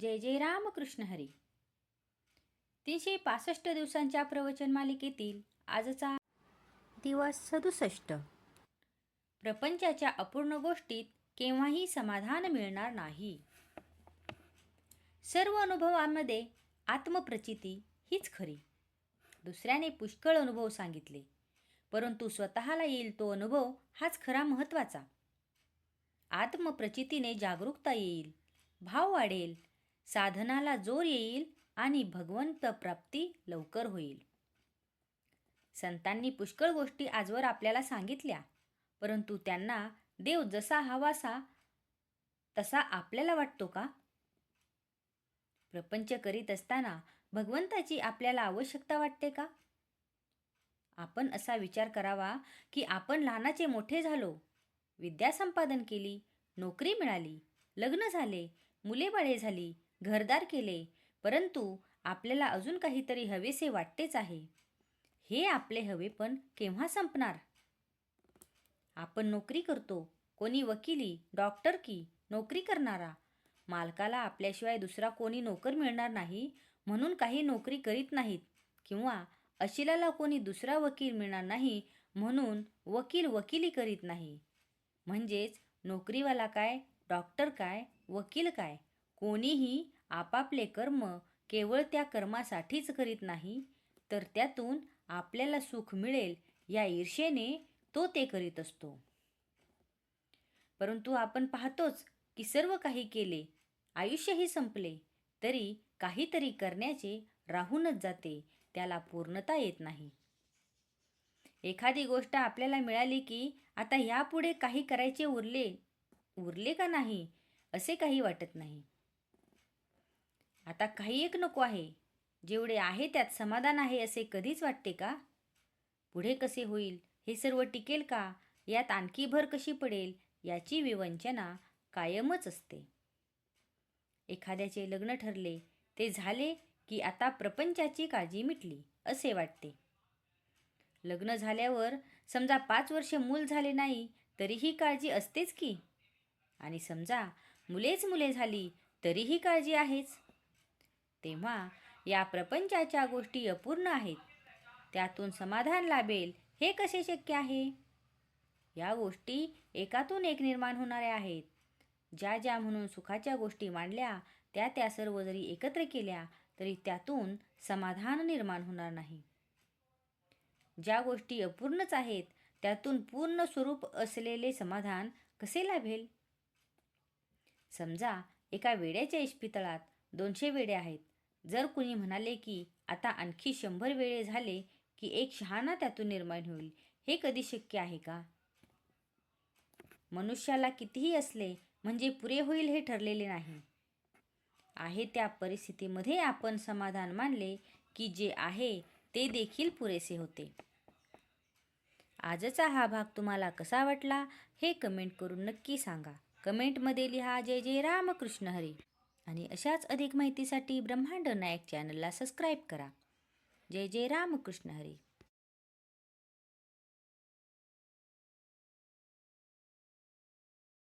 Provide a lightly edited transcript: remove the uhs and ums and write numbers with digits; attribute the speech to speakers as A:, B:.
A: जय जय रामकृष्ण हरी. 365 दिवसांच्या प्रवचन मालिकेतील आजचा दिवस 67. प्रपंचाच्या अपूर्ण गोष्टीत केव्हाही समाधान मिळणार नाही. सर्व अनुभवांमध्ये आत्मप्रचिती हीच खरी. दुसऱ्याने पुष्कळ अनुभव सांगितले, परंतु स्वतःला येईल तो अनुभव हाच खरा महत्त्वाचा. आत्मप्रचितीने जागरूकता येईल, भाव वाढेल, साधनाला जोर येईल आणि भगवंत प्राप्ती लवकर होईल. संतांनी पुष्कळ गोष्टी आजवर आपल्याला सांगितल्या, परंतु त्यांना देव जसा हवासा तसा आपल्याला वाटतो का? प्रपंच करीत असताना भगवंताची आपल्याला आवश्यकता वाटते का? आपण असा विचार करावा की आपण लहानाचे मोठे झालो, विद्या संपादन केली, नोकरी मिळाली, लग्न झाले, मुलेबाळे झाली, घरदार केले, परंतु आपल्याला अजून काहीतरी हवेसे वाटतेच आहे. हे आपले हवे पण केव्हा संपणार? आपण नोकरी करतो, कोणी वकिली, डॉक्टर की नोकरी करणारा. मालकाला आपल्याशिवाय दुसरा कोणी नोकर मिळणार नाही म्हणून काही नोकरी करीत नाहीत, किंवा अशिलाला कोणी दुसरा वकील मिळणार नाही म्हणून वकील वकिली करीत नाही. म्हणजेच नोकरीवाला काय, डॉक्टर काय, वकील काय, कोणीही आपापले कर्म केवळ त्या कर्मासाठीच करीत नाही, तर त्यातून आपल्याला सुख मिळेल या ईर्षेने तो ते करीत असतो. परंतु आपण पाहतोच की सर्व काही केले, आयुष्यही संपले, तरी काहीतरी करण्याचे राहूनच जाते, त्याला पूर्णता येत नाही. एखादी गोष्ट आपल्याला मिळाली की आता यापुढे काही करायचे उरले का नाही असे काही वाटत नाही. आता काही एक नको आहे, जेवढे आहे त्यात समाधान आहे असे कधीच वाटते का? पुढे कसे होईल, हे सर्व टिकेल का, यात आणखी भर कशी पडेल याची विवंचना कायमच असते. एखाद्याचे लग्न ठरले, ते झाले की आता प्रपंचाची काळजी मिटली असे वाटते. लग्न झाल्यावर समजा 5 वर्ष मूल झाले नाही तरीही काळजी असतेच की, आणि समजा मुले झाली तरीही काळजी आहेच. तेव्हा या प्रपंचाच्या गोष्टी अपूर्ण आहेत, त्यातून समाधान लाभेल हे कसे शक्य आहे? या गोष्टी एकातून एक निर्माण होणाऱ्या आहेत. ज्या म्हणून सुखाच्या गोष्टी मांडल्या त्या सर्व जरी एकत्र केल्या तरी त्यातून समाधान निर्माण होणार नाही. ज्या गोष्टी अपूर्णच आहेत त्यातून पूर्ण स्वरूप असलेले समाधान कसे लाभेल? समजा एका वेड्याच्या इस्पितळात 200 वेडे आहेत. जर कुणी म्हणाले की आता आणखी 100 वेडे झाले की एक शहाणा त्यातून निर्माण होईल, हे कधी शक्य आहे का? मनुष्याला कितीही असले म्हणजे पुरे होईल हे ठरलेले नाही. आहे त्या परिस्थितीमध्ये आपण समाधान मानले की जे आहे ते देखील पुरेसे होते. आजचा हा भाग तुम्हाला कसा वाटला हे कमेंट करून नक्की सांगा. कमेंटमध्ये लिहा जय जय रामकृष्ण हरी. आणि अशाच अधिक माहितीसाठी ब्रह्मांड नायक चॅनलला सबस्क्राईब करा. जय जय रामकृष्ण हरी.